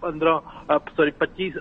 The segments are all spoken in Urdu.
25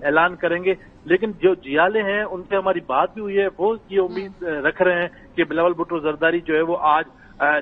اعلان کریں گے. لیکن جو جیالے ہیں ان سے ہماری بات بھی ہوئی ہے, وہ یہ امید رکھ رہے ہیں کہ بلاول بھٹو زرداری جو ہے وہ آج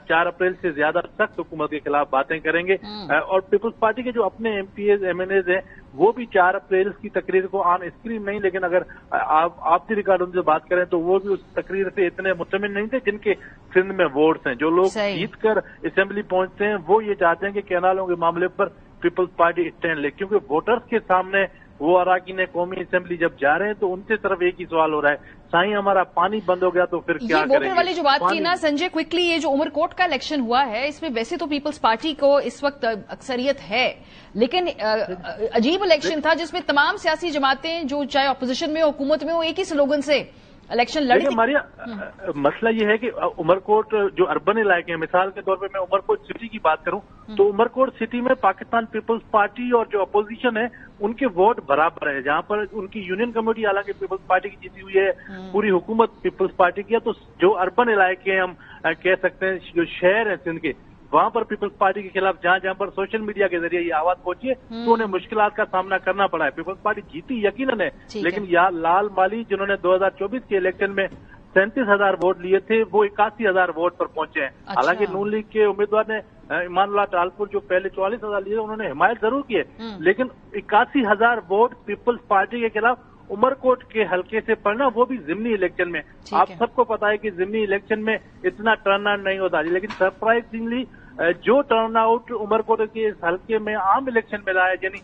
4 اپریل سے زیادہ سخت حکومت کے خلاف باتیں کریں گے, اور پیپلز پارٹی کے جو اپنے MPs MNAs ہیں وہ بھی 4 اپریل کی تقریر کو آن اسکرین نہیں, لیکن اگر آپ کی ریکارڈ ان سے بات کریں تو وہ بھی اس تقریر سے اتنے مطمئن نہیں تھے جن کے سندھ میں ووٹس ہیں. جو لوگ جیت کر اسمبلی پہنچتے ہیں وہ یہ چاہتے ہیں کہ کینالوں کے معاملے پر پیپلز پارٹی اسٹینڈ لے, کیونکہ ووٹرز کے سامنے وہ اراکین قومی اسمبلی جب جا رہے ہیں تو ان سے صرف ایک ہی سوال ہو رہا ہے, سائیں ہمارا پانی بند ہو گیا تو پھر کیا کریں گے. ووٹر والی جو بات کی نا سنجے کوئکلی, یہ جو عمر کوٹ کا الیکشن ہوا ہے اس میں ویسے تو پیپلز پارٹی کو اس وقت اکثریت ہے, لیکن عجیب الیکشن تھا جس میں تمام سیاسی جماعتیں جو چاہے اپوزیشن میں ہو حکومت میں ہو ایک ہی سلوگن سے الیکشن لڑی. ماریا, مسئلہ یہ ہے کہ عمر کوٹ جو اربن علاقے ہیں, مثال کے طور پہ میں عمر کوٹ سٹی کی بات کروں تو عمر کوٹ سٹی میں پاکستان پیپلز پارٹی اور جو اپوزیشن ہے ان کے ووٹ برابر ہے, جہاں پر ان کی یونین کمیٹی حالانکہ پیپلز پارٹی کی جیتی ہوئی ہے, پوری حکومت پیپلز پارٹی کی ہے. تو جو اربن علاقے ہیں ہم کہہ سکتے ہیں جو شہر ہیں سندھ کے, وہاں پر پیپلز پارٹی کے خلاف جہاں پر سوشل میڈیا کے ذریعے یہ آواز پہنچی ہے تو انہیں مشکلات کا سامنا کرنا پڑا ہے. پیپلز پارٹی جیتی یقیناً ہے, لیکن لال مالی جنہوں نے 2024 کے الیکشن میں 37,000 ووٹ لیے تھے وہ 81,000 ووٹ پر پہنچے ہیں. حالانکہ نون لیگ کے امیدوار نے ایمان اللہ ٹالپور جو پہلے 44,000 لیے انہوں نے حمایت ضرور کی ہے, لیکن 81,000 ووٹ پیپلز پارٹی کے خلاف عمر کوٹ کے حلقے سے پڑنا, وہ بھی ضمنی الیکشن میں. آپ سب کو پتا ہے کہ ضمنی الیکشن میں اتنا ٹرن آؤٹ نہیں ہوتا, لیکن سرپرائزنگلی جو ٹرن آؤٹ عمر کوٹ کے اس حلقے میں عام الیکشن میں رہا ہے, یعنی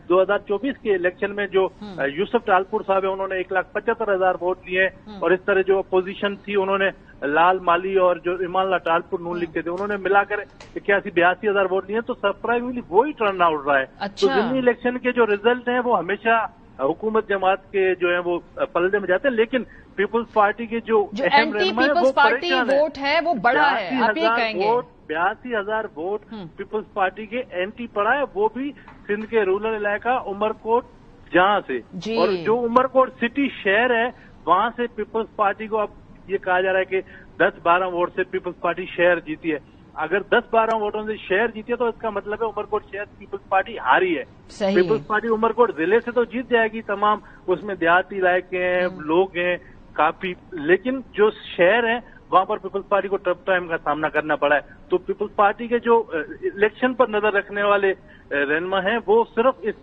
2024 کے الیکشن میں جو یوسف ٹالپور صاحب ہیں انہوں نے 1,75,000 ووٹ لیے, اور اس طرح جو اپوزیشن تھی انہوں نے لال مالی اور جو ایمان اللہ ٹالپور نون لیگ کے تھے انہوں نے ملا کر 82,000 ووٹ لیے, تو سرپرائزنگلی وہی ٹرن آؤٹ رہا ہے. تو ضمنی الیکشن کے جو ریزلٹ ہیں وہ ہمیشہ حکومت جماعت کے جو ہیں وہ پلڑے میں جاتے ہیں, لیکن پیپلز پارٹی کے جو اہم رہنما ہے وہ پریشان ہے. ووٹ ہے وہ بڑا ہے, آپ یہ کہیں گے 82,000 ووٹ پیپلز پارٹی کے اینٹی پڑا ہے, وہ بھی سندھ کے رورل علاقہ عمر کوٹ جہاں سے, اور جو عمر کوٹ سٹی شہر ہے وہاں سے پیپلز پارٹی کو اب یہ کہا جا رہا ہے کہ 10-12 ووٹ سے پیپلز پارٹی شہر جیتی ہے. اگر 10-12 ووٹوں سے شہر جیتے تو اس کا مطلب ہے عمر کوٹ شہر پیپلز پارٹی ہاری ہے. پیپلز پارٹی عمر کوٹ ضلع سے تو جیت جائے گی, تمام اس میں دیہاتی علاقے ہیں, لوگ ہیں کافی, لیکن جو شہر ہیں وہاں پر پیپلز پارٹی کو ٹف ٹائم کا سامنا کرنا پڑا ہے. تو پیپلز پارٹی کے جو الیکشن پر نظر رکھنے والے رہنما ہیں وہ صرف اس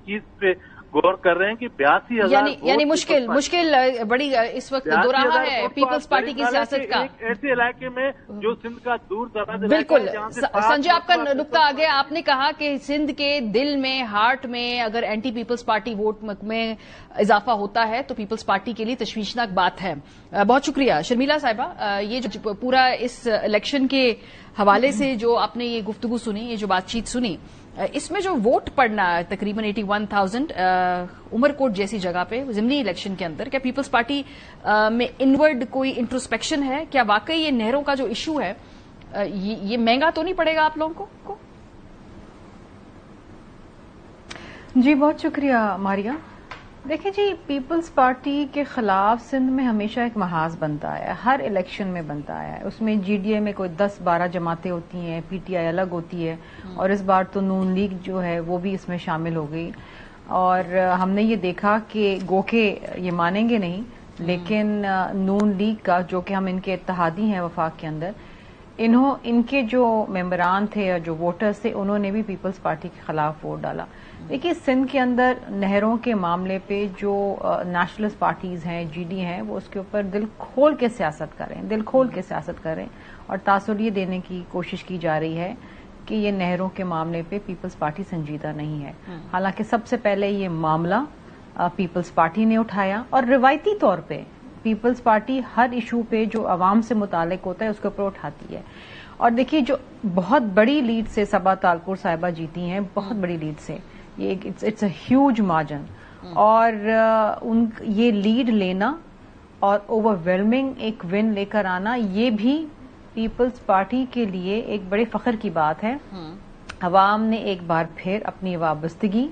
چیز پہ غور کر رہے ہیں کہ 82,000 یعنی مشکل بڑی اس وقت دو رہا ہے پیپلز پارٹی کی سیاست کا ایسے علاقے میں جو سندھ کا دور دراز. بالکل سنجے, آپ کا نقطہ آ گیا. آپ نے کہا کہ سندھ کے دل میں, ہارٹ میں اگر اینٹی پیپلز پارٹی ووٹ میں اضافہ ہوتا ہے تو پیپلز پارٹی کے لیے تشویشناک بات ہے. بہت شکریہ شرمیلا صاحبہ. یہ جو پورا اس الیکشن کے حوالے سے جو آپ نے یہ گفتگو سنی, یہ جو بات چیت سنی, اس میں جو ووٹ پڑنا تقریباً 81,000 عمر کوٹ جیسی جگہ پہ ضمنی الیکشن کے اندر, کیا پیپلز پارٹی میں انورڈ کوئی انٹروسپیکشن ہے؟ کیا واقعی یہ نہروں کا جو ایشو ہے یہ مہنگا تو نہیں پڑے گا آپ لوگوں کو؟ جی بہت شکریہ ماریا. دیکھیں جی, پیپلز پارٹی کے خلاف سندھ میں ہمیشہ ایک محاذ بنتا ہے, ہر الیکشن میں بنتا ہے. اس میں جی ڈی اے میں کوئی 10-12 جماعتیں ہوتی ہیں, پی ٹی آئی الگ ہوتی ہے, اور اس بار تو نون لیگ جو ہے وہ بھی اس میں شامل ہو گئی. اور ہم نے یہ دیکھا کہ گو کہ یہ مانیں گے نہیں, لیکن نون لیگ کا جو کہ ہم ان کے اتحادی ہیں وفاق کے اندر, ان کے جو ممبران تھے یا جو ووٹرز تھے انہوں نے بھی پیپلز پارٹی کے خلاف ووٹ ڈالا. دیکھیے سندھ کے اندر نہروں کے معاملے پہ جو نیشنلسٹ پارٹیز ہیں, جی ڈی ہیں, وہ اس کے اوپر دل کھول کے سیاست کریں, اور تاثر یہ دینے کی کوشش کی جا رہی ہے کہ یہ نہروں کے معاملے پہ پیپلز پارٹی سنجیدہ نہیں ہے. حالانکہ سب سے پہلے یہ معاملہ پیپلز پارٹی نے اٹھایا, اور روایتی طور پہ پیپلز پارٹی ہر ایشو پہ جو عوام سے متعلق ہوتا ہے اس کے اوپر اٹھاتی ہے. اور دیکھیے جو بہت بڑی لیڈ سے صبا ٹالپور صاحبہ جیتی ہیں, بہت بڑی لیڈ سے, یہ اٹس اے ہیوج مارجن, اور یہ لیڈ لینا اور اوور ویلمنگ ایک ون لے کر آنا, یہ بھی پیپلز پارٹی کے لیے ایک بڑے فخر کی بات ہے. عوام نے ایک بار پھر اپنی وابستگی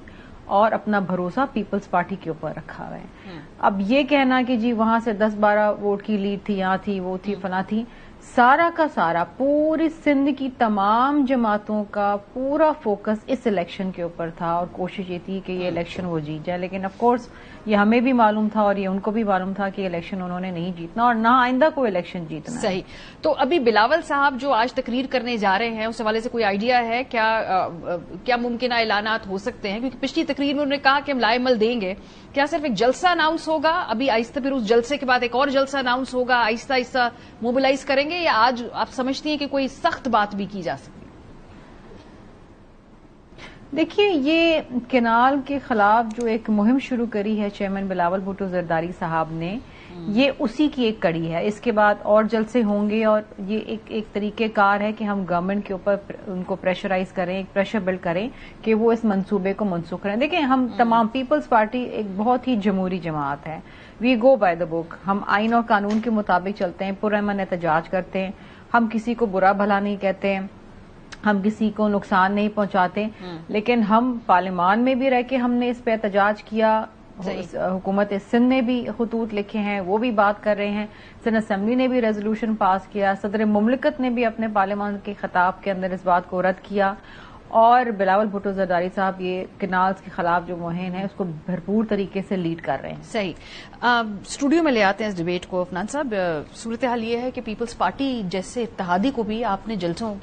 اور اپنا بھروسہ پیپلز پارٹی کے اوپر رکھا ہوا ہے. اب یہ کہنا کہ جی وہاں سے 10-12 ووٹ کی لیڈ تھی, یہاں تھی, وہ تھی, فلاں تھی, سارا کا سارا پوری سندھ کی تمام جماعتوں کا پورا فوکس اس الیکشن کے اوپر تھا اور کوشش یہ تھی کہ یہ الیکشن وہ جیت جائے. لیکن آف کورس یہ ہمیں بھی معلوم تھا اور یہ ان کو بھی معلوم تھا کہ الیکشن انہوں نے نہیں جیتنا اور نہ آئندہ کوئی الیکشن جیتنا. صحیح. تو ابھی بلاول صاحب جو آج تقریر کرنے جا رہے ہیں اس حوالے سے کوئی آئیڈیا ہے کیا ممکنہ اعلانات ہو سکتے ہیں؟ کیونکہ پچھلی تقریر میں انہوں نے کہا کہ ہم لائے عمل دیں گے. کیا صرف ایک جلسہ اناؤنس ہوگا ابھی آہستہ، پھر اس جلسے کے بعد ایک اور جلسہ اناؤنس ہوگا، آہستہ آہستہ موبلائز کریں گے، یا آج آپ سمجھتی ہیں کہ کوئی سخت بات بھی کی جا سکتی؟ دیکھیے، یہ کینال کے خلاف جو ایک مہم شروع کری ہے چیئرمین بلاول بھٹو زرداری صاحب نے، یہ اسی کی ایک کڑی ہے. اس کے بعد اور جلسے ہوں گے اور یہ ایک طریقہ کار ہے کہ ہم گورنمنٹ کے اوپر ان کو پریشرائز کریں، ایک پریشر بلڈ کریں کہ وہ اس منصوبے کو منسوخ کریں. دیکھیں، ہم تمام پیپلز پارٹی ایک بہت ہی جمہوری جماعت ہے. وی گو بائی دا بک. ہم آئین اور قانون کے مطابق چلتے ہیں، پرامن احتجاج کرتے ہیں. ہم کسی کو برا بھلا نہیں کہتے ہیں، ہم کسی کو نقصان نہیں پہنچاتے. لیکن ہم پارلیمان میں بھی رہ کے ہم نے اس پہ احتجاج کیا. حکومت سندھ نے بھی خطوط لکھے ہیں، وہ بھی بات کر رہے ہیں. سندھ اسمبلی نے بھی ریزولوشن پاس کیا. صدر مملکت نے بھی اپنے پارلیمان کے خطاب کے اندر اس بات کو رد کیا. اور بلاول بھٹو زرداری صاحب یہ کینالز کے خلاف جو مہم ہے اس کو بھرپور طریقے سے لیڈ کر رہے ہیں. صحیح. اسٹوڈیو میں لے آتے ہیں اس ڈیبیٹ کو. عفنان صاحب، صورتحال یہ ہے کہ پیپلز پارٹی جیسے اتحادی کو بھی آپ نے جلسوں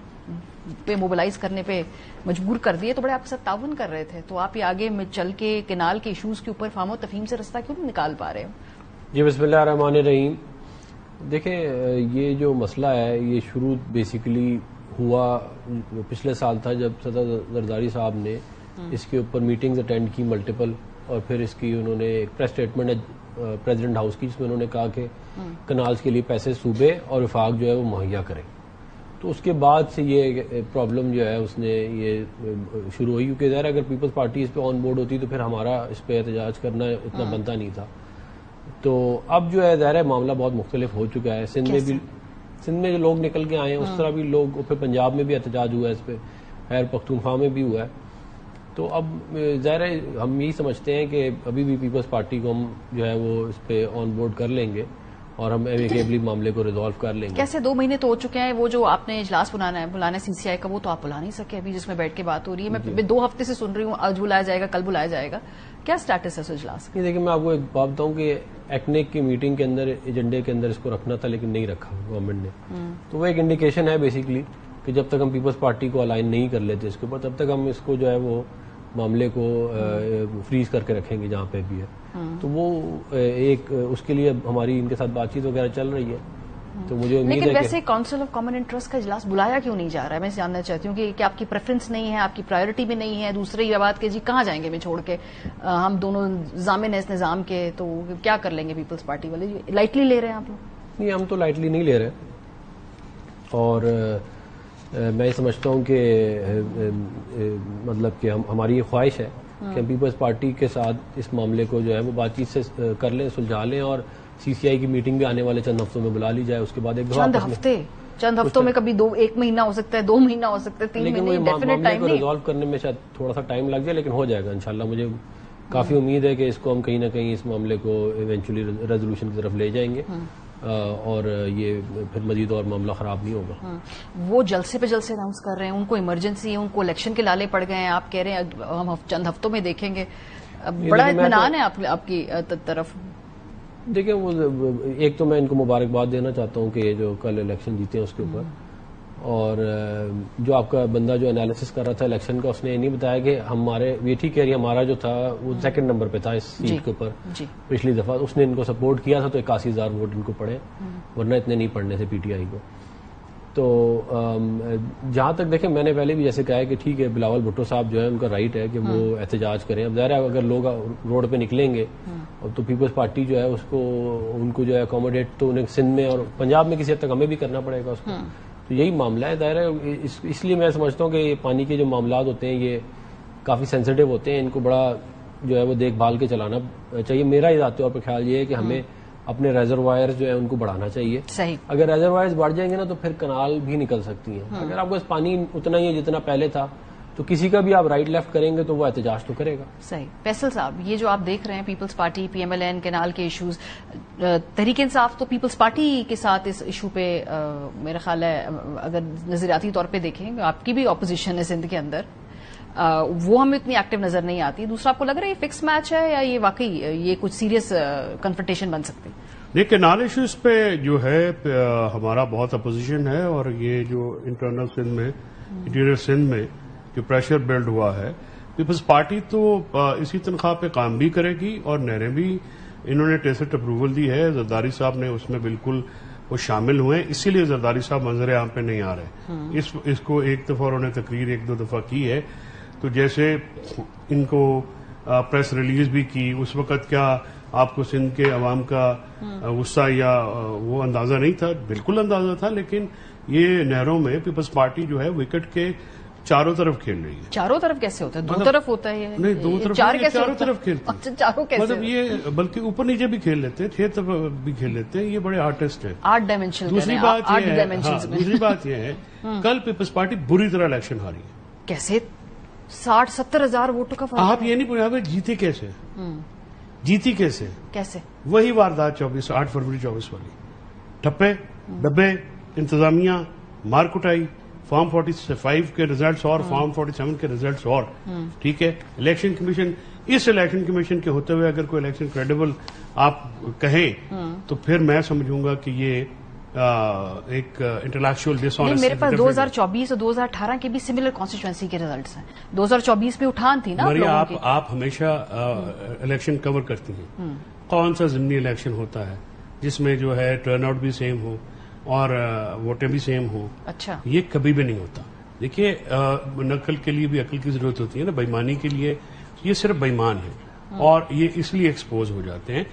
پہ موبلائز کرنے پہ مجبور کر دیے، تو بڑے آپ کے ساتھ تعاون کر رہے تھے، تو آپ یہ آگے میں چل کے کینال کے ایشوز کے اوپر فہم و تفہیم سے رستہ کیوں نہیں نکال پا رہے ہو؟ جی، بسم اللہ الرحمن الرحیم. دیکھیں، یہ جو مسئلہ ہے یہ شروع بیسیکلی ہوا پچھلے سال تھا، جب صدر زرداری صاحب نے اس کے اوپر میٹنگز اٹینڈ کی ملٹیپل، اور پھر اس کی انہوں نے ایک پریس اسٹیٹمنٹ ہے پریزیڈنٹ ہاؤس کی، جس میں انہوں نے کہا کہ کنالز کے لیے پیسے صوبے اور وفاق جو ہے وہ مہیا کریں. تو اس کے بعد سے یہ پرابلم جو ہے اس نے یہ شروع ہوئی، کیونکہ ظاہر اگر پیپلز پارٹی اس پہ آن بورڈ ہوتی تو پھر ہمارا اس پہ احتجاج کرنا اتنا بنتا نہیں تھا. تو اب جو ہے ظاہر معاملہ بہت مختلف ہو چکا ہے. سندھ میں جو لوگ نکل کے آئے ہیں اس طرح بھی لوگ، پھر پنجاب میں بھی احتجاج ہوا ہے اس پہ، خیر پختونخوا میں بھی ہوا ہے. تو اب ظاہر ہم یہی سمجھتے ہیں کہ ابھی بھی پیپلز پارٹی کو ہم جو ہے وہ اس پہ آن بورڈ کر لیں گے اور ہم ایمیکیبلی معاملے کو ریزالو کر لیں گے. کیسے 2 مہینے تو ہو چکے ہیں، وہ جو آپ نے اجلاس بلانا ہے CCI کا، وہ تو آپ بلا نہیں سکے ابھی، جس میں بیٹھ کے بات ہو رہی ہے. میں 2 ہفتے سے سن رہی ہوں آج بلایا جائے گا، کل بلایا جائے گا. کیا سٹیٹس ہے اس اجلاس کا؟ دیکھیں، میں آپ کو ایک بات بتاؤں کہ ایکنیک کی میٹنگ کے اندر ایجنڈے کے اندر اس کو رکھنا تھا لیکن نہیں رکھا گورنمنٹ نے. تو وہ ایک انڈیکیشن ہے بیسیکلی کہ جب تک ہم پیپلز پارٹی کو الائن نہیں کر لیتے اس کے اوپر، تب تک ہم اس کو جو ہے وہ معاملے کو فریز کر کے رکھیں گے جہاں پہ بھی ہے. تو وہ ایک اس کے لیے ہماری ان کے ساتھ بات چیت وغیرہ چل رہی ہے. تو مجھے امید ہے کہ، لیکن ویسے کونسل آف کامن انٹرسٹ کا اجلاس بلایا کیوں نہیں جا رہا ہے؟ میں جاننا چاہتی ہوں کہ آپ کی پریفرنس نہیں ہے، آپ کی پرائیورٹی بھی نہیں ہے. دوسری یہ بات کہ جی کہاں جائیں گے میں چھوڑ کے، ہم دونوں ضامن ہیں اس نظام کے، تو کیا کر لیں گے پیپلز پارٹی والے؟ لائٹلی لے رہے ہیں آپ لوگ؟ نہیں، ہم تو لائٹلی نہیں لے رہے. اور میں یہ سمجھتا ہوں کہ مطلب کہ ہماری یہ خواہش ہے کہ ہم پیپلز پارٹی کے ساتھ اس معاملے کو جو ہے وہ بات چیت سے کر لیں، سلجھا لیں، اور CCI کی میٹنگ بھی آنے والے چند ہفتوں میں بلا لی جائے. اس کے بعد ایک چند ہفتوں میں کبھی 1 مہینہ ہو سکتا ہے، 2 مہینہ ہو سکتا ہے، 3 مہینے، ڈیفینیٹ ٹائم نہیں. ریزالو کرنے میں شاید تھوڑا سا ٹائم لگ جائے لیکن ہو جائے گا انشاءاللہ. مجھے کافی امید ہے کہ اس کو ہم کہیں نہ کہیں اس معاملے کو ایونچولی ریزولوشن کی طرف لے جائیں گے اور یہ پھر مزید اور معاملہ خراب نہیں ہوگا. وہ جلسے پہ جلسے اناؤنس کر رہے ہیں، ان کو ایمرجنسی ہے، ان کو الیکشن کے لالے پڑ گئے ہیں. آپ کہہ رہے ہیں ہم چند ہفتوں میں دیکھیں گے. بڑا اطمینان ہے آپ کی طرف. دیکھیں، وہ ایک تو میں ان کو مبارکباد دینا چاہتا ہوں کہ جو کل الیکشن جیتے ہیں اس کے اوپر. اور جو آپ کا بندہ جو انالیسس کر رہا تھا الیکشن کا، اس نے یہ نہیں بتایا کہ ہمارے یہ ٹھیک کہہ رہی ہمارا جو تھا وہ 2nd نمبر پہ تھا اس سیٹ کے اوپر پچھلی دفعہ. اس نے ان کو سپورٹ کیا تھا تو 81,000 ووٹ ان کو پڑے، ورنہ اتنے نہیں پڑنے سے PTI کو. تو جہاں تک دیکھیں، میں نے پہلے بھی جیسے کہا ہے کہ ٹھیک ہے بلاول بھٹو صاحب جو ہے ان کا رائٹ ہے کہ وہ احتجاج کریں. اب ظاہر ہے اگر لوگ روڈ پہ نکلیں گے تو پیپلز پارٹی جو ہے اس کو ان کو جو ہے اکوموڈیٹ تو انہیں سندھ میں اور پنجاب میں کسی حد تک ہمیں بھی کرنا پڑے گا اس کو. تو یہی معاملہ ہے. ظاہر ہے اس لیے میں سمجھتا ہوں کہ یہ پانی کے جو معاملات ہوتے ہیں یہ کافی سینسیٹیو ہوتے ہیں، ان کو بڑا جو ہے وہ دیکھ بھال کے چلانا چاہیے. میرا ہی ذاتی طور پر خیال یہ ہے کہ ہمیں اپنے ریزروائرز جو ہے ان کو بڑھانا چاہیے. صحیح. اگر ریزروائرز بڑھ جائیں گے نا تو پھر کنال بھی نکل سکتی ہیں. اگر آپ کو پانی اتنا ہی ہے جتنا پہلے تھا تو کسی کا بھی آپ رائٹ لیفٹ کریں گے تو وہ احتجاج تو کرے گا. صحیح. فیصل صاحب، یہ جو آپ دیکھ رہے ہیں پیپلز پارٹی، پی ایم ایل این، کینال کے ایشوز، تحریک انصاف تو پیپلز پارٹی کے ساتھ اس ایشو پہ میرا خیال ہے اگر نظریاتی طور پہ دیکھیں، آپ کی بھی اپوزیشن ہے سندھ کے اندر، وہ ہمیں اتنی ایکٹیو نظر نہیں آتی. دوسرا، آپ کو لگ رہا ہے یہ فکس میچ ہے یا یہ واقعی یہ کچھ سیریس کنفرنٹیشن بن سکتی؟ دیکھیں، کینال ایشوز پہ جو ہے ہمارا بہت اپوزیشن ہے، اور یہ جو انٹرنل سندھ میں، انٹیریئر سندھ میں جو پریشر بلڈ ہوا ہے، پیپلز پارٹی تو اسی تنخواہ پہ کام بھی کرے گی، اور نہریں بھی انہوں نے ٹیسٹ اپروول دی ہے. زرداری صاحب نے اس میں بالکل وہ شامل ہوئے، اسی لیے زرداری صاحب منظر عام پہ نہیں آ رہے. اس کو ایک دفعہ انہوں نے تقریر 1-2 دفعہ کی ہے، تو جیسے ان کو پریس ریلیز بھی کی، اس وقت کیا آپ کو سندھ کے عوام کا غصہ یا وہ اندازہ نہیں تھا؟ بالکل اندازہ تھا. لیکن یہ نہروں میں پیپلز پارٹی جو ہے وکٹ کے چاروں طرف کھیل رہی ہے. چاروں طرف کیسے ہوتا ہے؟ 2 طرف ہوتا ہے یہ؟ نہیں، 2 طرف چاروں طرف کھیلتے ہیں. چاروں کیسے؟ مطلب یہ بلکہ اوپر نیچے بھی کھیل لیتے ہیں، 6 طرف بھی کھیل لیتے ہیں. یہ بڑے آرٹسٹ ہیں. 8 ڈائمینشن. دوسری بات یہ ہے کل پیپلز پارٹی بری طرح الیکشن ہاری ہے. کیسے؟ 60-70 ہزار ووٹوں کا فرق. آپ یہ نہیں پوچھا جیتے کیسے؟ جیتی کیسے؟ کیسے؟ وہی واردات 8 فروری 24 والی، ٹھپے، ڈبے، انتظامیہ، مار کٹائی، فارم 45 کے ریزلٹس اور فارم 47 کے ریزلٹس اور. ٹھیک ہے، الیکشن کمیشن، اس الیکشن کمیشن کے ہوتے ہوئے اگر کوئی الیکشن کریڈیبل آپ کہیں تو پھر میں سمجھوں گا کہ یہ ایک انٹلیکچوئل ڈس آنیسٹی. میرے پاس 2024 اور 2018 کے بھی سملر کانسٹیچوئنسی کے ریزلٹس ہیں. 2024 میں اٹھان تھی نا. آپ ہمیشہ الیکشن کور کرتی ہیں. کون سا ضمنی الیکشن ہوتا ہے جس میں جو ہے ٹرن آؤٹ بھی سیم ہو اور ووٹیں بھی سیم ہوں؟ اچھا، یہ کبھی بھی نہیں ہوتا. دیکھیے، نقل کے لیے بھی عقل کی ضرورت ہوتی ہے نا، بےایمانی کے لیے یہ صرف بےایمان ہے اور یہ اس لیے ایکسپوز ہو جاتے ہیں.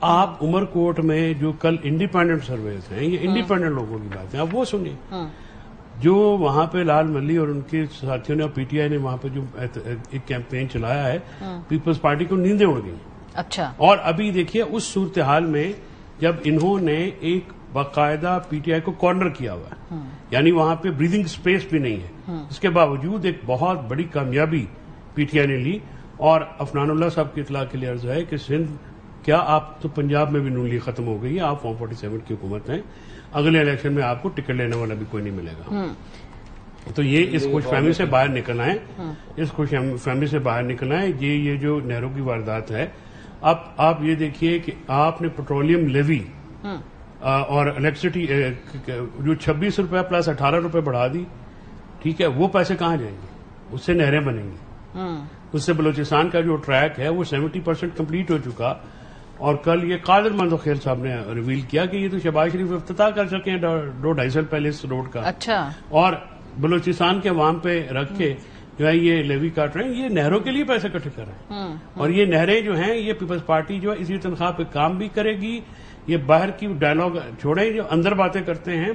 آپ عمر کوٹ میں جو کل انڈیپینڈنٹ سرویز ہیں، یہ انڈیپینڈنٹ لوگوں کی بات ہے، آپ وہ سنیں. جو وہاں پہ لال ملی اور ان کے ساتھیوں نے اور پی ٹی آئی نے وہاں پہ جو ایک کیمپین چلایا ہے، پیپلز پارٹی کو نیندیں اڑ گئی. اچھا. اور ابھی دیکھیے اس صورتحال میں جب انہوں نے ایک باقاعدہ پی ٹی آئی کو کارنر کیا ہوا ہے، یعنی وہاں پہ بریدنگ سپیس بھی نہیں ہے، اس کے باوجود ایک بہت بڑی کامیابی پی ٹی آئی نے لی. اور عفنان اللہ صاحب کی اطلاع کے لیے عرض ہے کہ سندھ کیا آپ تو پنجاب میں بھی نون لیگ ختم ہو گئی ہے، آپ فارم 47 کی حکومت ہیں، اگلے الیکشن میں آپ کو ٹکٹ لینے والا بھی کوئی نہیں ملے گا. تو یہ اس خوش فہمی سے باہر نکل آئے، اس خوش فہمی سے باہر نکل آئے. یہ جو نہروں کی واردات ہے، اب آپ یہ دیکھیے کہ آپ نے پیٹرولیم لیوی اور الیکٹریسٹی جو 26 روپے پلس 18 روپے بڑھا دی. ٹھیک ہے، وہ پیسے کہاں جائیں گے؟ اس سے نہریں بنیں گی. اس سے بلوچستان کا جو ٹریک ہے وہ 70% کمپلیٹ ہو چکا. اور کل یہ قادر منظور صاحب نے ریویل کیا کہ یہ تو شہباز شریف افتتاح کر سکے ہیں 2-2.5 سال پہلے اس روڈ کا. اچھا. اور بلوچستان کے عوام پہ رکھ کے جو ہے یہ لیوی کاٹ رہے ہیں، یہ نہروں کے لیے پیسے اکٹھے کر رہے ہیں. اور یہ نہریں جو ہیں، یہ پیپلز پارٹی جو ہے اسی تنخواہ پہ کام بھی کرے گی. یہ باہر کی ڈائلاگ چھوڑیں، جو اندر باتیں کرتے ہیں،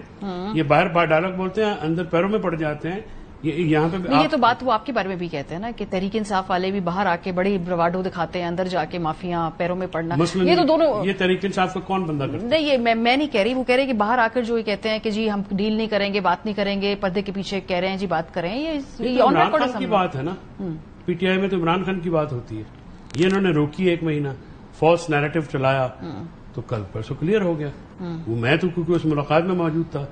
یہ باہر ڈائلاگ بولتے ہیں، اندر پیروں میں پڑ جاتے ہیں. یہاں پہ یہ تو بات وہ آپ کے بارے میں بھی کہتے ہیں نا کہ تحریک انصاف والے بھی باہر آ کے بڑی برواڈو دکھاتے ہیں، اندر جا کے مافیاں پیروں میں پڑنا. یہ تو دونوں، یہ تحریک انصاف کا کون بندہ کرتا ہے؟ نہیں، یہ میں نہیں کہہ رہی، وہ کہہ رہے ہیں کہ باہر آ کر جو یہ کہتے ہیں کہ جی ہم ڈیل نہیں کریں گے، بات نہیں کریں گے، پردے کے پیچھے کہہ رہے ہیں جی بات کریں. یہ عمران خان کی بات ہے نا، پی ٹی آئی میں تو عمران خان کی بات ہوتی ہے. یہ انہوں نے روکی 1 مہینہ، فالس نیریٹو چلایا، تو کل پرسوں کلیئر ہو گیا. وہ میں تو کیونکہ اس ملاقات میں موجود تھا،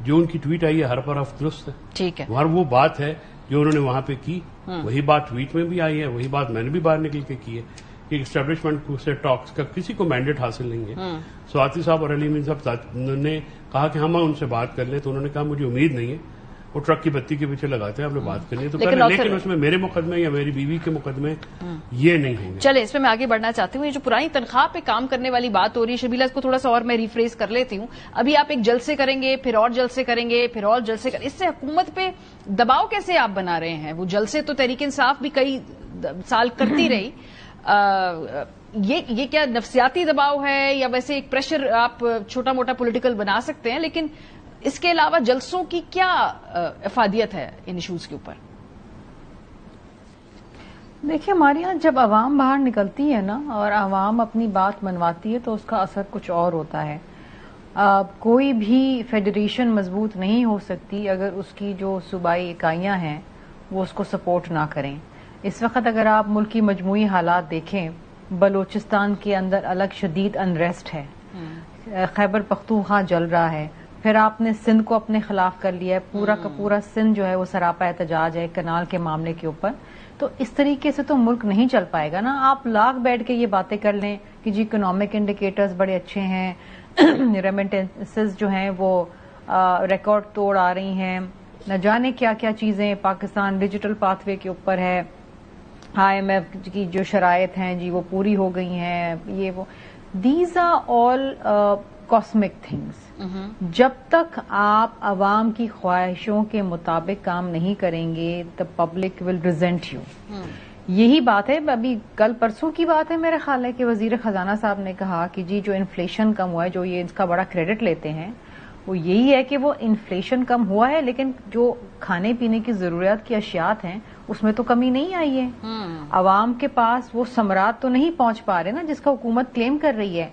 جو ان کی ٹویٹ آئی ہے ہر طرف درست ہے. ٹھیک ہے، وہاں وہ بات ہے جو انہوں نے وہاں پہ کی، وہی بات ٹویٹ میں بھی آئی ہے، وہی بات میں نے بھی باہر نکل کے کی ہے کہ اسٹیبلشمنٹ سے ٹاکس کا کسی کو مینڈیٹ حاصل نہیں ہے. سواتی صاحب اور علی امین صاحب نے کہا کہ ہم ان سے بات کر لیں، تو انہوں نے کہا مجھے امید نہیں ہے. وہ ٹرک کی بتی کے پیچھے لگاتے ہیں، آپ نے بات کرنی ہے تو کریں، لیکن اس میں میرے مقدمے یا میری بیوی کے مقدمے یہ نہیں ہوں گے. چلے اس میں میں آگے بڑھنا چاہتی ہوں. یہ جو پرانی تنخواہ پہ کام کرنے والی بات ہو رہی ہے، شبیلا اس کو تھوڑا سا اور میں ریفریز کر لیتی ہوں. ابھی آپ ایک جلسے کریں گے، پھر اور جلسے کریں گے، پھر اور جلسے اس سے حکومت پہ دباؤ کیسے آپ بنا رہے ہیں؟ وہ جلسے تو تحریک انصاف بھی کئی سال کرتی رہی. یہ کیا نفسیاتی دباؤ ہے یا ویسے ایک پریشر آپ چھوٹا موٹا پولیٹیکل بنا سکتے ہیں، لیکن اس کے علاوہ جلسوں کی کیا افادیت ہے ان ایشوز کے اوپر؟ دیکھیے، ہمارے یہاں جب عوام باہر نکلتی ہے نا اور عوام اپنی بات منواتی ہے تو اس کا اثر کچھ اور ہوتا ہے. کوئی بھی فیڈریشن مضبوط نہیں ہو سکتی اگر اس کی جو صوبائی اکائیاں ہیں وہ اس کو سپورٹ نہ کریں. اس وقت اگر آپ ملک کی مجموعی حالات دیکھیں، بلوچستان کے اندر الگ شدید انریسٹ ہے، خیبر پختونخوا جل رہا ہے، پھر آپ نے سندھ کو اپنے خلاف کر لیا ہے، پورا کا پورا سندھ جو ہے وہ سراپا احتجاج ہے کینال کے معاملے کے اوپر. تو اس طریقے سے تو ملک نہیں چل پائے گا نا. آپ لاکھ بیٹھ کے یہ باتیں کر لیں کہ جی اکنامک انڈیکیٹرز بڑے اچھے ہیں، ریمیٹنسز جو ہیں وہ ریکارڈ توڑ آ رہی ہیں، نہ جانے کیا کیا چیزیں، پاکستان ڈیجیٹل پاتھ وے کے اوپر ہے، IMF کی جو شرائط ہیں جی وہ پوری ہو گئی ہیں، یہ وہ. These are all cosmic things. جب تک آپ عوام کی خواہشوں کے مطابق کام نہیں کریں گے the public will resent you. یہی بات ہے. ابھی کل پرسوں کی بات ہے میرے خیال ہے کہ وزیر خزانہ صاحب نے کہا کہ جی جو انفلیشن کم ہوا ہے، جو یہ اس کا بڑا کریڈٹ لیتے ہیں وہ یہی ہے کہ وہ انفلیشن کم ہوا ہے، لیکن جو کھانے پینے کی ضروریات کی اشیاء ہیں اس میں تو کمی نہیں آئی ہے. عوام کے پاس وہ ثمرات تو نہیں پہنچ پا رہے نا جس کا حکومت کلیم کر رہی ہے.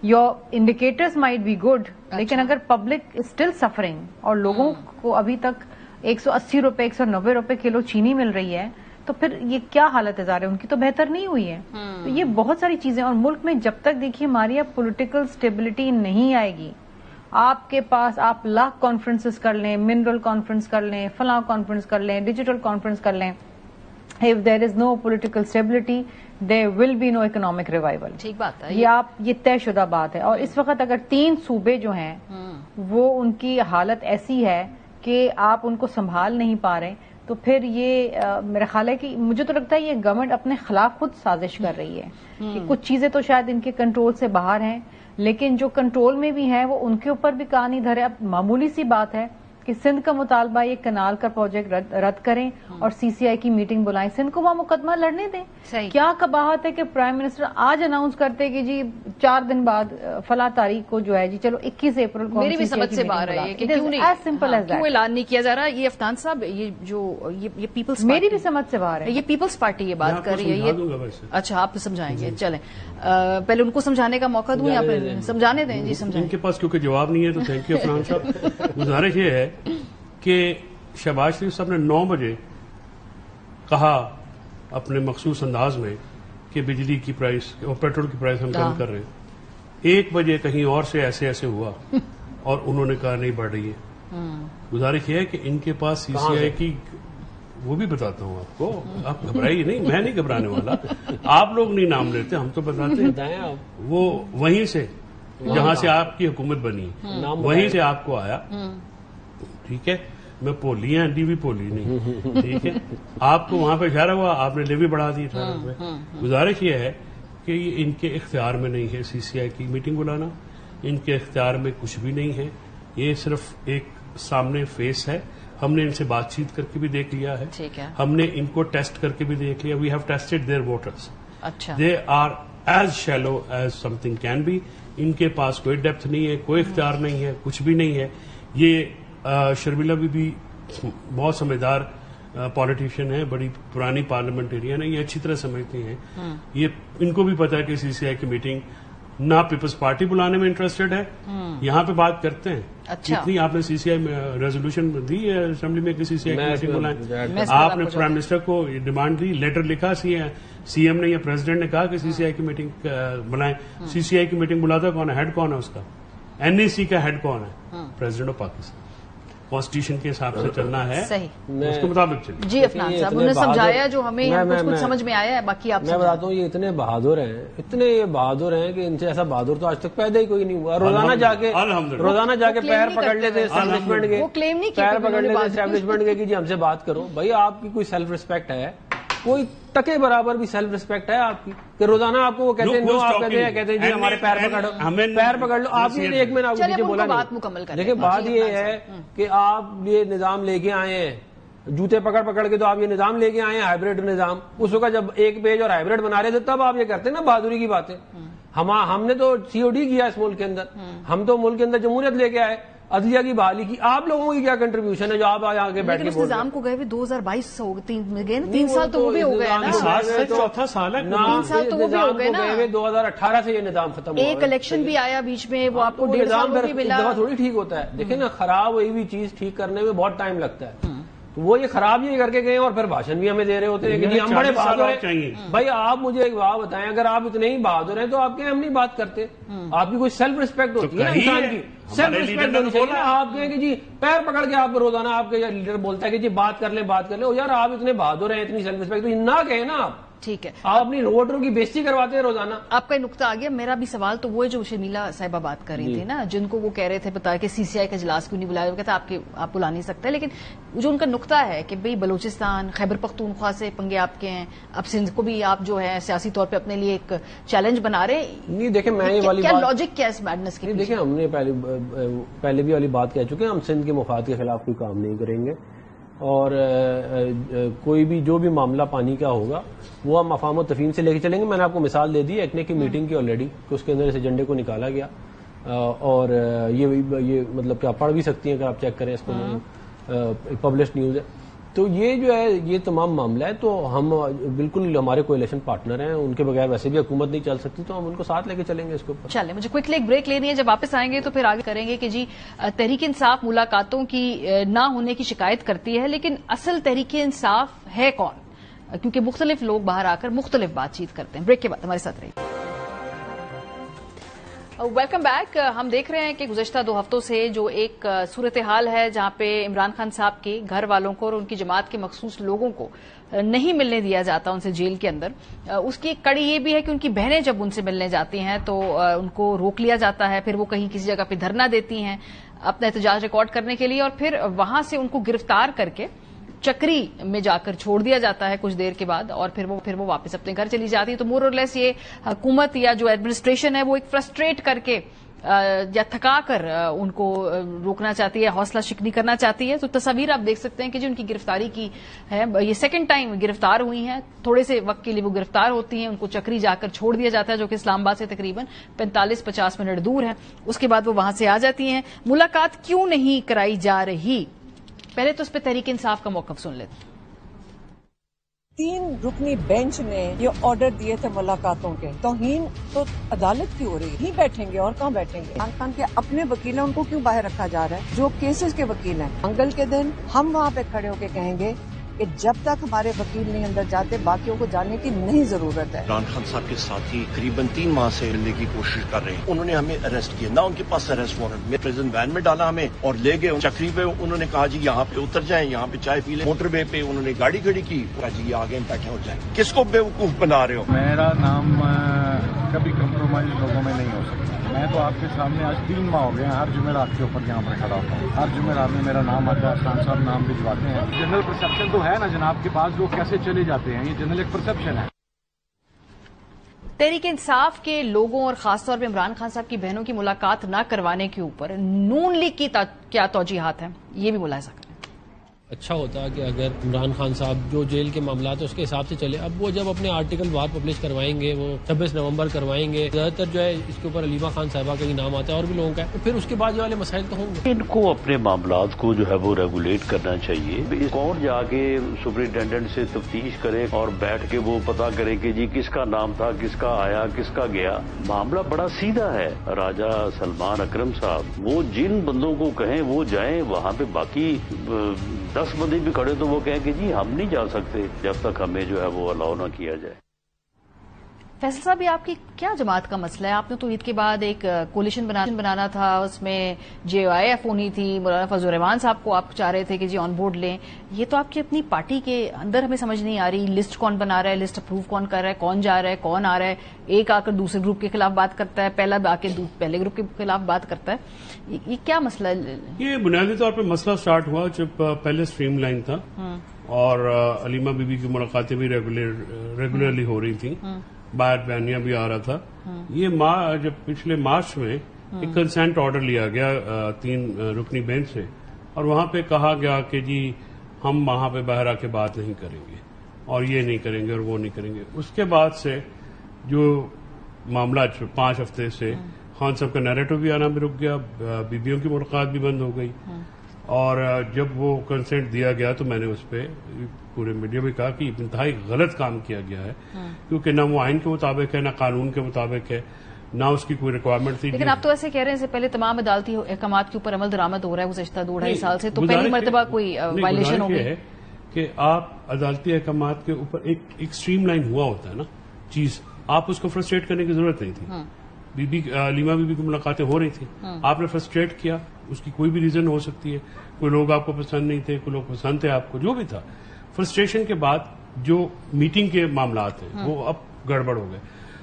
Your indicators might be good, لیکن اگر پبلک اسٹل سفرنگ اور لوگوں کو ابھی تک 180 روپے 190 روپے کلو چینی مل رہی ہے تو پھر یہ کیا حالت ہے؟ ان کی تو بہتر نہیں ہوئی ہے. تو یہ بہت ساری چیزیں، اور ملک میں جب تک دیکھیے ہماری اب پولیٹیکل اسٹیبلٹی نہیں آئے گی، آپ کے پاس آپ لاکھ کانفرنسز کر لیں، منرل کانفرنس کر لیں، فلاں کانفرنس کر لیں، ڈیجیٹل کانفرنس کر لیں، if there is no political stability there will be no economic revival. ٹھیک بات ہے، یہ طے شدہ بات ہے. اور اس وقت اگر 3 صوبے جو ہیں وہ ان کی حالت ایسی ہے کہ آپ ان کو سنبھال نہیں پا رہے، تو پھر یہ میرا خیال ہے کہ مجھے تو لگتا ہے یہ گورنمنٹ اپنے خلاف خود سازش کر رہی ہے کہ کچھ چیزیں تو شاید ان کے کنٹرول سے باہر ہیں، لیکن جو کنٹرول میں بھی ہیں وہ ان کے اوپر بھی کہانی دھرے. اب معمولی سی بات ہے کہ سندھ کا مطالبہ یہ کنال کا پروجیکٹ رد کریں اور CCI کی میٹنگ بلائیں، سندھ کو وہاں مقدمہ لڑنے دیں. کیا قباحت ہے کہ پرائم منسٹر آج اناؤنس کرتے کہ جی 4 دن بعد فلاں تاریخ کو جو ہے جی چلو 21 اپریل کو. میری بھی سمجھ سے باہر ہے کہ کیوں اعلان نہیں کیا جا رہا. یہ افنان صاحب یہ پیپلز میری بھی سمجھ سے باہر ہے. یہ پیپلز پارٹی یہ بات کر رہی ہے. اچھا آپ سمجھائیں گے، چلیں پہلے ان کو سمجھانے کا موقع دوں یا پھر سمجھانے دیں. جی سمجھائیں. ان کے پاس کیونکہ جواب نہیں ہے تو تھینک یو افنان صاحب. گزارش یہ ہے کہ شہباز شریف صاحب نے 9 بجے کہا اپنے مخصوص انداز میں کہ بجلی کی پرائس اور پیٹرول کی پرائس ہم کم کر رہے ہیں. 1 بجے کہیں اور سے ایسے ہوا اور انہوں نے کہا نہیں بڑھ رہی ہے. گزارش یہ ہے کہ ان کے پاس CCI کی، وہ بھی بتاتا ہوں آپ کو، آپ گھبرائیے نہیں، میں نہیں گھبرانے والا، آپ لوگ نہیں نام لیتے، ہم تو بتاتے ہیں. وہ وہیں سے جہاں سے آپ کی حکومت بنی وہیں سے آپ کو آیا. ٹھیک ہے، میں پولی ہیں، ڈی بھی پولی نہیں. ٹھیک ہے، آپ کو وہاں پہ اشارہ ہوا، آپ نے لیوی بڑھا دی 18 روپے. گزارش یہ ہے کہ یہ ان کے اختیار میں نہیں ہے CCI کی میٹنگ بلانا، ان کے اختیار میں کچھ بھی نہیں ہے. یہ صرف ایک سامنے فیس ہے. ہم نے ان سے بات چیت کر کے بھی دیکھ لیا ہے، ہم نے ان کو ٹیسٹ کر کے بھی دیکھ لیا. We have tested their voters. They are as shallow as something can be. ان کے پاس کوئی ڈیپتھ نہیں ہے، کوئی اختیار نہیں ہے، کچھ بھی نہیں ہے. یہ شرمیلا بھی بہت سمجھدار پالیٹیشین ہے، بڑی پرانی پارلیمنٹیرین ہے، یہ اچھی طرح سمجھتے ہیں. یہ ان کو بھی پتا ہے کہ CCI کی میٹنگ نہ پیپلز پارٹی بلانے میں انٹرسٹڈ ہے، یہاں پہ بات کرتے ہیں. جتنی آپ نے CCI میں ریزولوشن دی ہے اسمبلی میں کہ CCI کی میٹنگ بلائیں، آپ نے پرائم منسٹر کو ڈیمانڈ دی، لیٹر لکھا CM نے یا پریزیڈنٹ نے کہا کہ CCI کی میٹنگ بلائیں. CCI کی میٹنگ بلاتا کون ہے؟ ہیڈ کون ہے اس کا؟ NEC کا ہیڈ کون ہے؟ President of Pakistan. کانسٹیٹیوشن کے حساب سے چلنا ہے، اس کے مطابق چلنا. جی افنان صاحب انہوں نے سمجھایا جو ہمیں کچھ سمجھ میں آیا ہے، باقی آپ میں بتاتا ہوں. یہ اتنے بہادر ہیں کہ ان سے ایسا بہادر تو آج تک پیدا ہی کوئی نہیں ہوا. روزانہ جا کے پیر پکڑ لیتے اسٹیبلشمنٹ کے، پیر پکڑ لیتے اسٹیبلشمنٹ کے کہ جی ہم سے بات کرو. بھائی آپ کی کوئی سیلف ریسپیکٹ ہے؟ کوئی ٹکے برابر بھی سیلف ریسپیکٹ ہے آپ کی کہ روزانہ آپ کو وہ کہتے ہیں آپ کہتے ہیں جی ہمارے پیر پکڑ لو. آپ یہ ایک میں پیچھے بولا نہیں. دیکھیں بات یہ ہے کہ آپ یہ نظام لے کے آئے ہیں، جوتے پکڑ کے، تو آپ یہ نظام لے کے آئے ہیں ہائبریڈ نظام. اس وقت جب ایک پیج اور ہائبریڈ بنا رہے تھے تب آپ یہ کرتے ہیں نا بہادری کی باتیں. ہم نے تو COD کیا اس ملک کے اندر، ہم تو ملک کے اندر جمہوریت لے کے آئے، عدلیہ کی بحالی کی. آپ لوگوں کی کیا کنٹریبیوشن ہے جو آپ آگے بیٹھ کے اس نظام کو گئے ہوئے 2022 ہو گئے، 3 سال تو وہ بھی ہو گئے نا. 4 سال ہے، 3 سال تو وہ بھی ہو گئے نا. 2018 سے یہ نظام ختم ہوا. ایک الیکشن بھی آیا بیچ میں، وہ آپ کو 1.5 سال بھی ملا. تھوڑی ٹھیک ہوتا ہے. دیکھیں نا، خراب ہوئی ہوئی چیز ٹھیک کرنے میں بہت ٹائم لگتا ہے. تو وہ یہ خراب یہ کر کے گئے اور پھر بھاشن بھی ہمیں دے رہے ہوتے ہیں کہ جی ہم بڑے بہادر ہیں. بھائی آپ مجھے ایک بات بتائیں, اگر آپ اتنے ہی بہادر ہیں تو آپ کے ہم نہیں بات کرتے؟ آپ کی کوئی سیلف ریسپیکٹ ہوتی ہے نا انسان کی, سیلف ریسپیکٹ ہونی چاہیے. آپ کہیں کہ جی پیر پکڑ کے آپ روزانہ آپ کے لیڈر بولتا ہے کہ جی بات کر لیں بات کر لیں, یار آپ اتنے بہادر ہیں, اتنی سیلف ریسپیکٹ تو نہ کہیں نا آپ. ٹھیک ہے, آپ اپنی ووٹروں کی بےزتی کرواتے ہیں روزانہ. آپ کا نقطہ آ گیا. میرا بھی سوال تو وہ ہے جو شرمیلا صاحبہ بات کر رہی تھی نا, جن کو وہ کہہ رہے تھے بتا کہ سی سی آئی کا اجلاس کیوں نہیں بلایا, وہ کہتا آپ بلا نہیں سکتے. لیکن جو ان کا نقطہ ہے کہ بھئی بلوچستان خیبر پختونخوا سے پنگے آپ کے ہیں, اب سندھ کو بھی آپ جو ہے سیاسی طور پہ اپنے لیے ایک چیلنج بنا رہے ہیں. نہیں دیکھیں, میں یہ والی کیا بات لاجک کیا اس میڈنس کی؟ دیکھیں ہم نے پہلے بھی والی بات کہہ چکے ہیں, ہم سندھ کے مفاد کے خلاف کوئی کام نہیں کریں گے, اور کوئی بھی جو بھی معاملہ پانی کا ہوگا وہ ہم افہام و تفہیم سے لے کے چلیں گے. میں نے آپ کو مثال دے دی ایکنے کی میٹنگ کی آلریڈی, کہ اس کے اندر اس ایجنڈے کو نکالا گیا, اور یہ مطلب کہ آپ پڑھ بھی سکتی ہیں اگر آپ چیک کریں اس کو, پبلشڈ نیوز ہے. تو یہ جو ہے یہ تمام معاملہ ہے. تو ہم بالکل ہمارے کولیشن پارٹنر ہیں, ان کے بغیر ویسے بھی حکومت نہیں چل سکتی, تو ہم ان کو ساتھ لے کے چلیں گے اس کے اوپر. چلیں, مجھے کوئکلی ایک بریک لینی ہے, جب واپس آئیں گے تو پھر آگے کریں گے کہ جی تحریک انصاف ملاقاتوں کی نہ ہونے کی شکایت کرتی ہے, لیکن اصل تحریک انصاف ہے کون؟ کیونکہ مختلف لوگ باہر آ کر مختلف بات چیت کرتے ہیں. بریک کے بعد ہمارے ساتھ رہیے. Welcome back. ہم دیکھ رہے ہیں کہ گزشتہ 2 ہفتوں سے جو ایک صورتحال ہے جہاں پہ عمران خان صاحب کے گھر والوں کو اور ان کی جماعت کے مخصوص لوگوں کو نہیں ملنے دیا جاتا ان سے جیل کے اندر, اس کی ایک کڑی یہ بھی ہے کہ ان کی بہنیں جب ان سے ملنے جاتی ہیں تو ان کو روک لیا جاتا ہے, پھر وہ کہیں کسی جگہ پہ دھرنا دیتی ہیں اپنا احتجاج ریکارڈ کرنے کے لیے, اور پھر وہاں سے ان کو گرفتار کر کے چکری میں جا کر چھوڑ دیا جاتا ہے کچھ دیر کے بعد, اور پھر وہ واپس اپنے گھر چلی جاتی ہے. تو مور اور لیس یہ حکومت یا جو ایڈمنسٹریشن ہے وہ ایک فرسٹریٹ کر کے یا تھکا کر ان کو روکنا چاہتی ہے, حوصلہ شکنی کرنا چاہتی ہے. تو تصاویر آپ دیکھ سکتے ہیں کہ جو ان کی گرفتاری کی ہے, یہ سیکنڈ ٹائم گرفتار ہوئی ہیں, تھوڑے سے وقت کے لیے وہ گرفتار ہوتی ہیں, ان کو چکری جا کر چھوڑ دیا جاتا ہے جو کہ اسلام آباد سے تقریباً 45-50 منٹ دور ہے. اس کے بعد وہ وہاں سے آ جاتی ہیں. ملاقات کیوں نہیں کرائی جا رہی, پہلے تو اس پہ تحریک انصاف کا موقف سن لیتے. 3 رکنی بینچ نے یہ آرڈر دیے تھے ملاقاتوں کے, توہین تو عدالت کی ہو رہی ہے, نہیں بیٹھیں گے اور کہاں بیٹھیں گے. عمران خان کے اپنے وکیل ہیں, ان کو کیوں باہر رکھا جا رہا ہے جو کیسز کے وکیل ہیں. منگل کے دن ہم وہاں پہ کھڑے ہو کے کہیں گے کہ جب تک ہمارے وکیل نہیں اندر جاتے باقیوں کو جانے کی نہیں ضرورت ہے. عمران خان صاحب کے ساتھی قریباً 3 ماہ سے ملنے کی کوشش کر رہے ہیں, انہوں نے ہمیں اریسٹ کیا, نہ ان کے پاس اریسٹ وارنٹ, میں پریزن وین میں ڈالا ہمیں اور لے گئے چکری پہ. انہوں نے کہا جی یہاں پہ اتر جائیں, یہاں پہ چائے پی لیں. موٹر وے پہ انہوں نے گاڑی کھڑی کی, کہا جی آگے بیٹھے ہو جائیں. کس کو بیوقوف بنا رہے ہو؟ میرا نام کبھی کمپرومائز لوگوں میں نہیں ہو سکتا. میں تو آپ کے سامنے آج 3 ماہ ہو گئے ہیں, ہر جمعرات کے اوپر یہاں پر کھڑا ہوتا ہوں, ہر جمعرات میں میرا نام آتا ہے, خان صاحب نام بھجواتے ہیں. جنرل پرسپشن تو ہے نا جناب کے پاس, لوگ کیسے چلے جاتے ہیں, یہ جنرل ایک پرسپشن ہے. تحریک انصاف کے لوگوں اور خاص طور پہ عمران خان صاحب کی بہنوں کی ملاقات نہ کروانے کے اوپر نون لیگ کی کیا توجیحات ہیں, یہ بھی ملاحظہ کریں. اچھا ہوتا کہ اگر عمران خان صاحب جو جیل کے معاملات ہیں اس کے حساب سے چلے. اب وہ جب اپنے آرٹیکل باہر پبلش کروائیں گے, وہ 26 نومبر کروائیں گے, زیادہ تر جو ہے اس کے اوپر علیمہ خان صاحبہ کا ہی نام آتا ہے اور بھی لوگوں کا ہے, تو پھر اس کے بعد یہ والے مسائل تو ہوں گے. ان کو اپنے معاملات کو جو ہے وہ ریگولیٹ کرنا چاہیے. کون جا کے سپرنٹینڈنٹ سے تفتیش کرے اور بیٹھ کے وہ پتا کرے کہ جی کس کا نام تھا, کس کا آیا, کس کا گیا. معاملہ بڑا سیدھا ہے. راجہ سلمان اکرم صاحب وہ جن بندوں کو کہیں وہ جائیں وہاں پہ, باقی 10 بندے بھی کھڑے تو وہ کہیں کہ جی ہم نہیں جا سکتے جب تک ہمیں جو ہے وہ الاؤ نہ کیا جائے. فیصل صاحب, یہ آپ کی کیا جماعت کا مسئلہ ہے؟ آپ نے تو عید کے بعد ایک کولیشن بنانا تھا, اس میں JYF ہونی تھی, مولانا فضل الرحمان صاحب کو آپ چاہ رہے تھے کہ جی آن بورڈ لیں. یہ تو آپ کی اپنی پارٹی کے اندر ہمیں سمجھ نہیں آ رہی, لسٹ کون بنا رہا ہے, لسٹ اپروو کون کر رہا ہے, کون جا رہا ہے, کون آ رہا ہے. ایک آ کر دوسرے گروپ کے خلاف بات کرتا ہے, پہلا آ کے پہلے گروپ کے خلاف بات کرتا ہے. یہ کیا مسئلہ ہے؟ یہ بنیادی طور پہ مسئلہ سٹارٹ ہوا جب پہلے اسٹریم لائن تھا اور علیمہ بی بی کی ملاقاتیں بھی ریگولرلی ہو رہی تھیں, باہر بیانیہ بھی آ رہا تھا. یہ جب پچھلے مارچ میں ایک کنسینٹ آرڈر لیا گیا 3 رکنی بینچ سے, اور وہاں پہ کہا گیا کہ جی ہم وہاں پہ باہر آ کے بات نہیں کریں گے اور یہ نہیں کریں گے اور وہ نہیں کریں گے. اس کے بعد سے جو معاملہ 5 ہفتے سے خان صاحب کا نیریٹو بھی آنا بھی رک گیا, بیبیوں کی ملاقات بھی بند ہو گئی. اور جب وہ کنسنٹ دیا گیا تو میں نے اس پہ پورے میڈیا میں کہا کہ انتہائی غلط کام کیا گیا ہے, کیونکہ نہ وہ آئین کے مطابق ہے, نہ قانون کے مطابق ہے, نہ اس کی کوئی ریکوائرمنٹ تھی. لیکن آپ تو ایسے کہہ رہے ہیں اس سے پہلے تمام عدالتی احکامات کے اوپر عمل درآمد ہو رہا ہے گزشتہ 2-2.5 سال سے, تو پہلی مرتبہ کوئی وائلیشن ہو گئی ہے کہ آپ عدالتی احکامات کے اوپر ایک اسٹریم لائن ہوا ہوتا ہے نا چیز, آپ اس کو فرسٹریٹ کرنے کی ضرورت نہیں تھی. لیما بی بی کی ملاقاتیں ہو رہی تھیں, آپ نے فرسٹریٹ کیا, اس کی کوئی بھی ریزن ہو سکتی ہے, کوئی لوگ آپ کو پسند نہیں تھے, کوئی لوگ پسند تھے آپ کو, جو بھی تھا. فرسٹریشن کے بعد جو میٹنگ کے معاملات ہیں وہ اب گڑبڑ ہو گئے.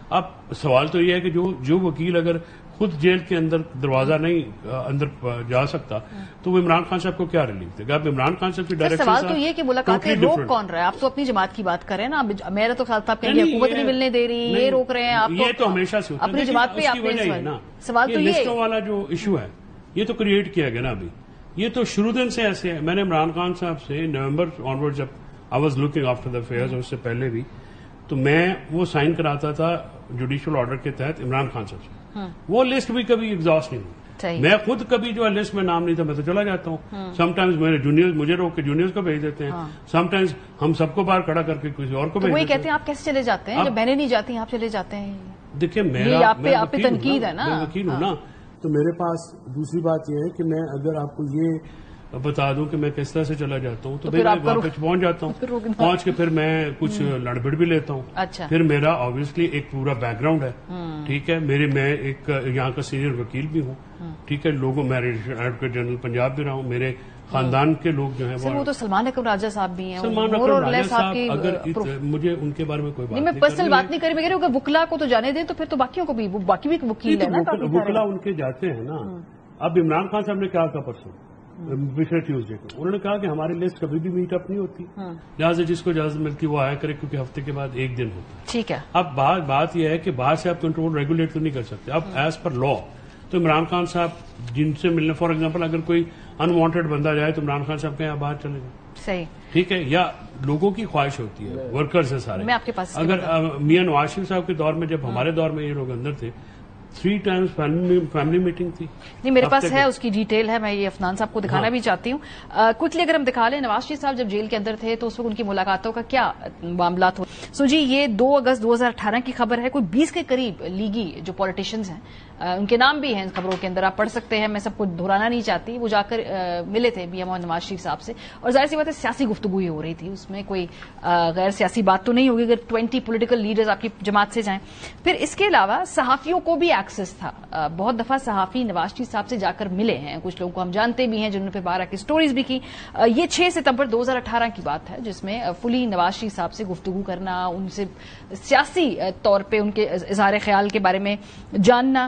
اب سوال تو یہ ہے کہ جو وکیل اگر خود جیل کے اندر دروازہ نہیں اندر جا سکتا تو وہ عمران خان صاحب کو کیا ریلیف دے گا؟ اب عمران خان صاحب کی ڈائریکشن سوال تو یہ کہ ملاقاتیں روک کون رہا ہے؟ آپ تو اپنی جماعت کی بات کر رہے ہیں نا, میرا تو خیال تھا آپ کہیں حکومت نہیں ملنے دے رہی, یہ روک رہے ہیں آپ. یہ تو ہمیشہ سے ہوتا ہے, اپنی جماعت پہ آپ نے سوال تو یہ لسٹوں والا جو ایشو ہے یہ تو کریٹ کیا گیا نا ابھی, یہ تو شروع دن سے ایسے ہے. میں نے عمران خان صاحب سے نومبر آنورڈ جب I was looking after the affairs, اور اس سے پہلے بھی, تو میں وہ سائن کراتا تھا جوڈیشل آرڈر کے تحت عمران خان صاحب سے. وہ لسٹ بھی کبھی ایگزاسٹ نہیں ہوئی. میں خود کبھی جو لسٹ میں نام نہیں تھا میں تو چلا جاتا ہوں. سم ٹائمز میرے جونیئر مجھے روک کے جونیئرز کو بھیج دیتے ہیں, سم ٹائمز ہم سب کو باہر کھڑا کر کے کسی اور کو بھیج دیتے ہیں. وہی کہتے ہیں آپ کیسے چلے جاتے ہیں, جب بہنیں نہیں جاتی ہیں آپ چلے جاتے ہیں. دیکھیں آپ پہ تنقید ہے نا, میں وکیل ہوں نا, تو میرے پاس دوسری بات یہ ہے کہ میں اگر آپ کو یہ بتا دوں کہ میں کس طرح سے چلا جاتا ہوں تو پھر میں وہاں پہ پہنچ جاتا ہوں, پہنچ کے پھر میں کچھ لڑبڑ بھی لیتا ہوں. پھر میرا آبویسلی ایک پورا بیک گراؤنڈ ہے, ٹھیک ہے, میں ایک یہاں کا سینئر وکیل بھی ہوں, ٹھیک ہے, لوگوں میں ایڈوکیٹ جنرل پنجاب بھی رہا ہوں, میرے خاندان کے لوگ جو ہیں وہ تو سلمان اکرم راجہ صاحب بھی ہیں. سلمان اکرم راجہ صاحب, اگر مجھے ان کے بارے میں کوئی بات نہیں, میں پرسنل بات نہیں کر رہی, میں کہہ رہی ہوں کہ وکلا کو تو جانے دیں تو پھر تو باقیوں کو بھی, باقی بھی وکیل ہیں نا, وکلا ان کے جاتے ہیں نا. اب عمران خان صاحب نے کہا تھا پرسوں پچھلے ٹیوزڈے کو, انہوں نے کہا کہ ہماری لسٹ کبھی بھی میٹ اپ نہیں ہوتی, لہٰذا جس کو اجازت ملتی وہ آیا کرے, کیونکہ ہفتے کے بعد ایک دن ہوتا ہے. ٹھیک ہے. اب بات یہ ہے کہ باہر سے آپ کنٹرول ریگولیٹ تو نہیں کر سکتے. اب ایز پر لا تو عمران خان صاحب جن سے ملنے, فار ایگزامپل اگر کوئی انوانٹیڈ بندہ جائے تو عمران خان صاحب کہیں باہر چلے جائیں, صحیح, ٹھیک ہے, یا لوگوں کی خواہش ہوتی ہے, ورکرز ہیں سارے. میں آپ کے پاس اگر میاں نواز شریف صاحب کے دور میں, جب ہمارے دور میں یہ لوگ اندر تھے, 3 times فیملی میٹنگ تھی. نہیں, میرے پاس ہے, اس کی ڈیٹیل ہے, میں یہ افنان صاحب کو دکھانا بھی چاہتی ہوں. کوئکلی اگر ہم دکھا لیں, نواز شریف صاحب جب جیل کے اندر تھے تو اس وقت ان کی ملاقاتوں کا کیا معاملات ہو. جی, یہ 2 اگست 2018 کی خبر ہے. کوئی 20 کے قریب لیگی جو پولیٹیشینز ہیں, ان کے نام بھی ہیں ان خبروں کے اندر, آپ پڑھ سکتے ہیں, میں سب کو دہرانا نہیں چاہتی. وہ جا کر ملے تھے میاں محمد نواز شریف صاحب سے, اور ظاہر سی بات ہے سیاسی گفتگو ہی ہو رہی تھی, اس میں کوئی غیر سیاسی بات تو نہیں ہوگی اگر 20 پولیٹیکل لیڈرز آپ کی جماعت سے جائیں. پھر اس کے علاوہ صحافیوں کو بھی ایکسس تھا. بہت دفعہ صحافی نواز شریف صاحب سے جا کر ملے ہیں, کچھ لوگوں کو ہم جانتے بھی ہیں جنہوں نے پھر 12 کی سٹوریز بھی کی. یہ 6 ستمبر 2018 کی بات ہے, جس میں فلی نواز شریف صاحب سے گفتگو کرنا, ان سے سیاسی طور پہ ان کے اظہار خیال کے بارے میں جاننا,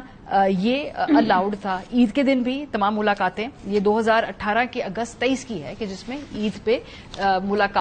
یہ الاؤڈ تھا. عید کے دن بھی تمام ملاقاتیں, یہ 2018 کے اگست 23 کی ہے کہ جس میں عید پہ ملاقات